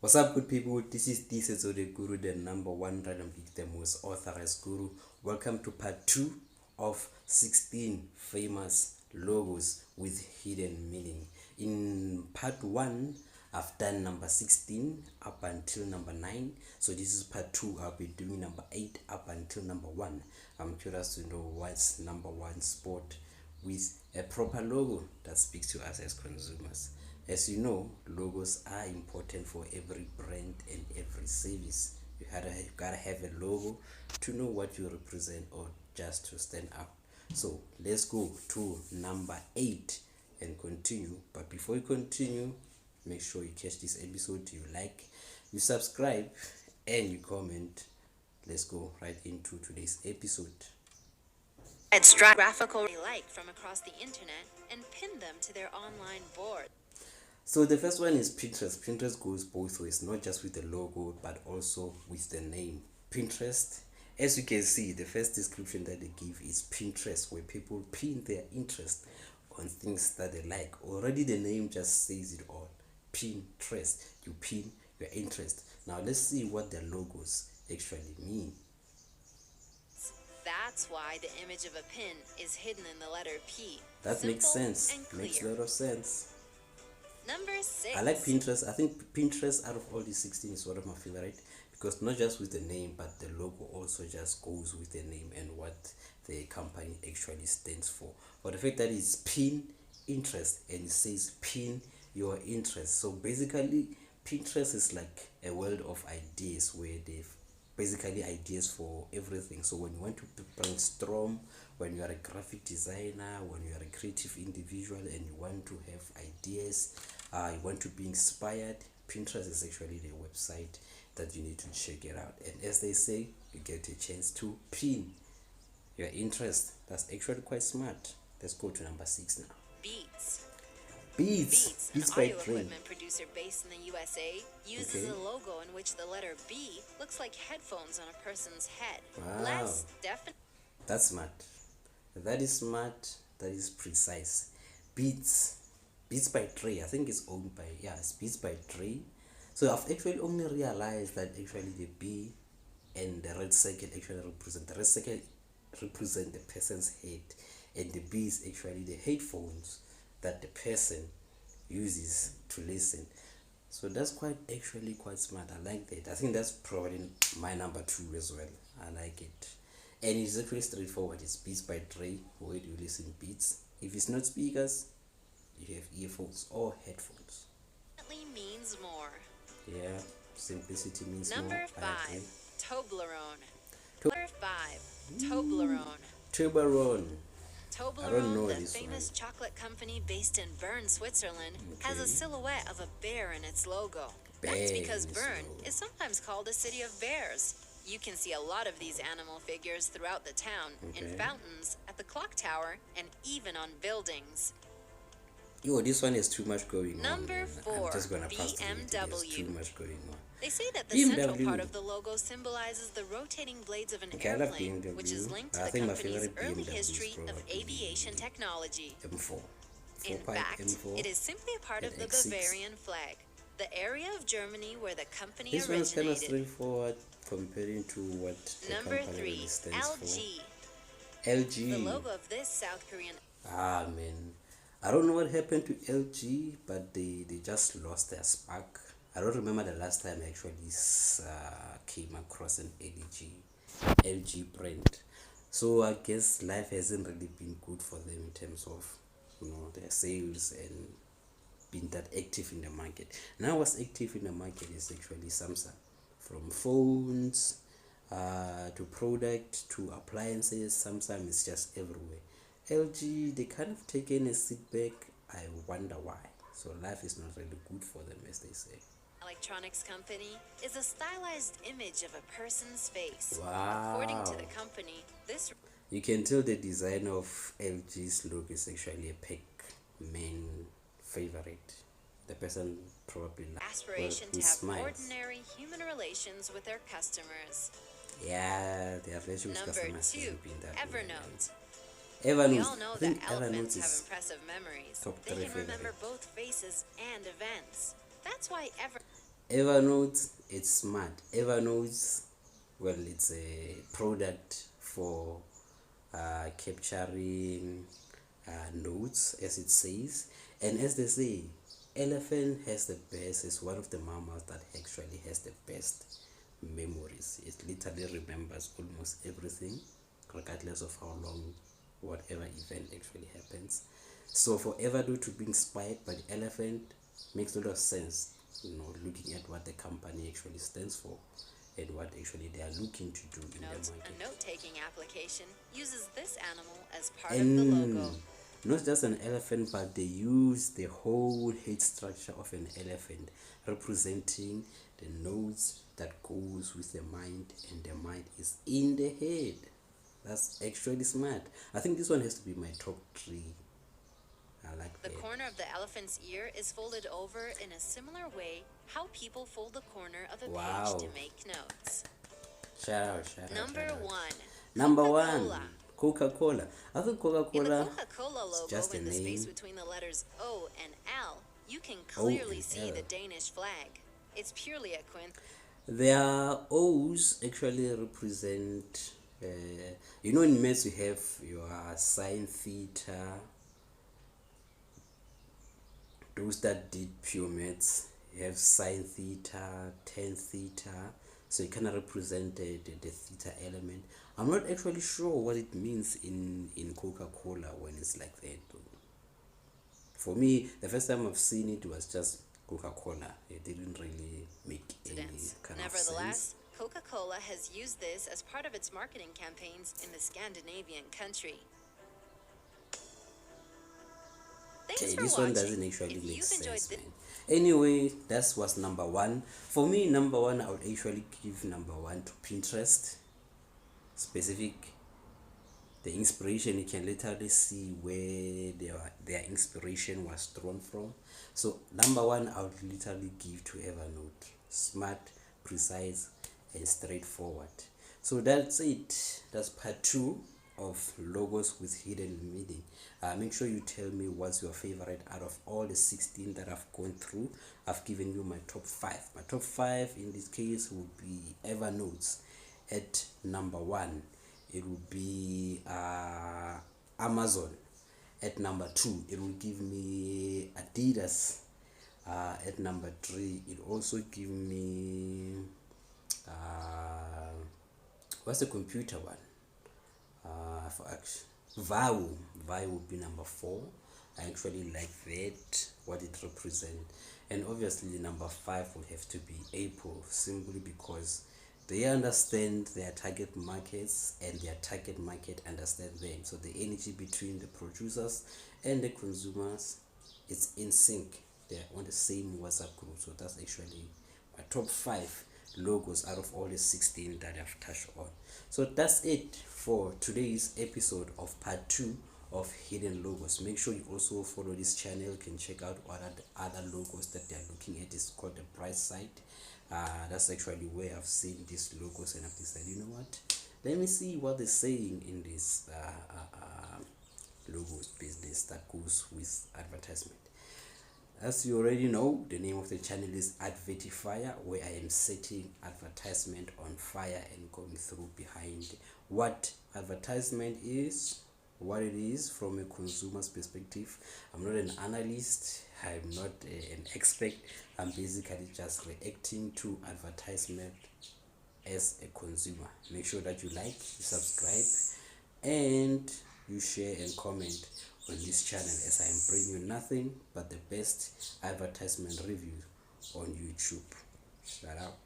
What's up, good people? This is the Guru, the number one random geek, the most authorized guru. Welcome to part 2 of 16 famous logos with hidden meaning. In part 1, I've done number 16 up until number 9. So this is part 2. I'll be doing number 8 up until number 1. I'm curious to know what's number 1 spot with a proper logo that speaks to us as consumers. As you know, logos are important for every brand and every service. You gotta have a logo to know what you represent or just to stand out. So let's go to number 8 and continue. But before you continue, make sure you catch this episode, you like, you subscribe, and you comment. Let's go right into today's episode. Extract graphical they like from across the internet and pin them to their online board. So the first one is Pinterest. Pinterest goes both ways, not just with the logo, but also with the name. Pinterest, as you can see, the first description that they give is Pinterest, where people pin their interest on things that they like. Already the name just says it all. Pinterest, you pin your interest. Now let's see what the logos actually mean. That's why the image of a pin is hidden in the letter P. That Simple makes sense. and clear. Makes a lot of sense. Number 6. I like Pinterest. I think Pinterest out of all these 16 is one of my favorite because not just with the name, but the logo also just goes with the name and what the company actually stands for. But the fact that it's pin interest and it says pin your interest. So basically Pinterest is like a world of ideas where they've basically ideas for everything. So when you want to brainstorm, when you are a graphic designer, when you are a creative individual and you want to have ideas, you want to be inspired, Pinterest is actually the website that you need to check it out. And as they say, you get a chance to pin your interest. That's actually quite smart. Let's go to number 6 now. Beats. Beats an by audio Dre. equipment producer based in the USA, uses a logo in which the letter B looks like headphones on a person's head. Wow. Less definite. That's smart. That is smart. That is precise. Beats by Dre. I think it's owned by, it's Beats by Dre. So I've actually only realized that actually the B and the red circle actually represent, the red circle represent the person's head, and the B is actually the headphones that the person uses to listen. So that's quite smart. I like that. I think that's probably my number 2 as well. I like it. And it's actually straightforward. It's Beats by Dre. Where do you listen beats? If it's not speakers, you have earphones or headphones. Definitely means more. Yeah, simplicity means Number more. 5. Toblerone. Number 5. Toblerone. Toblerone. I don't know Toblerone, the this famous one. chocolate company based in Bern, Switzerland, has a Okay. silhouette of a bear in its logo. Bear That's because in its Bern logo. is sometimes called a city of bears. You can see a lot of these animal figures throughout the town, in Okay. fountains, at the clock tower, and even on buildings. Yo, this one is too much going on. Number man. 4, I'm just gonna pass through it. There's too BMW. much going on. They say that the central BMW. part of the logo symbolizes the rotating blades of an Okay, I love airplane, BMW. which is linked to I the think my company's favorite early BMW is history of probably aviation technology. M4. In 4-pipe fact, M4. it is simply a part of and the X6. Bavarian flag, the area of Germany where the company This one is kind of originated. straightforward comparing to what the Number company 3, really stands LG. for. LG. The logo of this South Korean Man, I don't know what happened to LG, but they just lost their spark. I don't remember the last time I actually came across an LG brand. So I guess life hasn't really been good for them in terms of their sales and being that active in the market. Now what's active in the market is actually Samsung, from phones to product to appliances. Samsung is just everywhere. LG, they kind of taken a sit back. I wonder why. So life is not really good for them, as they say. electronics company is a stylized image of a person's face. Wow. According to the company, this You can tell the design of LG's look is actually a Pac-Man favorite. The person probably aspiration who to have smiles. ordinary human relations with their customers. Yeah, their relationship with Number customers 2, hasn't been that way, Evernote. right? We Evernote. all know I that think elephants Evernote have is impressive memories. top They 3 can remember favorite. both faces and events. That's why Evernote, it's smart. Evernote, well, it's a product for capturing notes, as it says. And as they say, elephant has the best, is one of the mammals that actually has the best memories. It literally remembers almost everything, regardless of how long whatever event actually happens. So for Evernote to be inspired by the elephant makes a lot of sense, looking at what the company actually stands for and what actually they are looking to do in the market. A note-taking application uses this animal as part of the logo. Not just an elephant, but they use the whole head structure of an elephant, representing the notes that goes with the mind, and the mind is in the head. That's actually smart. I think this one has to be my top 3. I like the that. corner of the elephant's ear is folded over in a similar way how people fold the corner of a page to make notes. Shout out. Number 1. Number 1. Coca-Cola. I think Coca-Cola. In the Coca-Cola logo, in the space between the letters O and L, you can clearly see the Danish flag. It's purely a coincidence. Their O's actually represent, in maths you have your sine theta. Those that did pure maths, you have sine theta, tan theta, so it kind of represent the theta element. I'm not actually sure what it means in Coca-Cola when it's like that. For me, the first time I've seen it was just Coca-Cola. It didn't really make any kind of sense. Nevertheless, Coca-Cola has used this as part of its marketing campaigns in the Scandinavian country. Okay, this one doesn't actually make sense, man. Anyway, that was number 1. For me, number 1, I would actually give number 1 to Pinterest. Specific, the inspiration, you can literally see where their inspiration was drawn from. So number 1, I would literally give to Evernote. Smart, precise, and straightforward. So that's it. That's part 2 of logos with hidden meaning. Make sure you tell me what's your favorite out of all the 16 that I've gone through. I've given you my top 5. My top 5 in this case would be Evernote. At number 1, it would be Amazon. At number 2, it will give me Adidas. At number 3, it also give me what's the computer one? Vow would be number 4. I actually like that, what it represents. And obviously number 5 would have to be Apple, simply because they understand their target markets and their target market understand them. So the energy between the producers and the consumers, it's in sync. They're on the same WhatsApp group. So that's actually my top 5 logos out of all the 16 that I've touched on. So that's it for today's episode of part 2 of hidden logos. Make sure you also follow this channel. You can check out what are the other logos that they're looking at. It's called the Bright Side. That's actually where I've seen these logos and I've decided, you know what, let me see what they're saying in this logos business that goes with advertisement. As you already know, the name of the channel is Advertifire, where I am setting advertisement on fire and going through behind what advertisement is, what it is from a consumer's perspective. I'm not an analyst, I'm not an expert. I'm basically just reacting to advertisement as a consumer. Make sure that you like, you subscribe, and you share and comment on this channel, as I am bringing you nothing but the best advertisement review on YouTube. Shout out.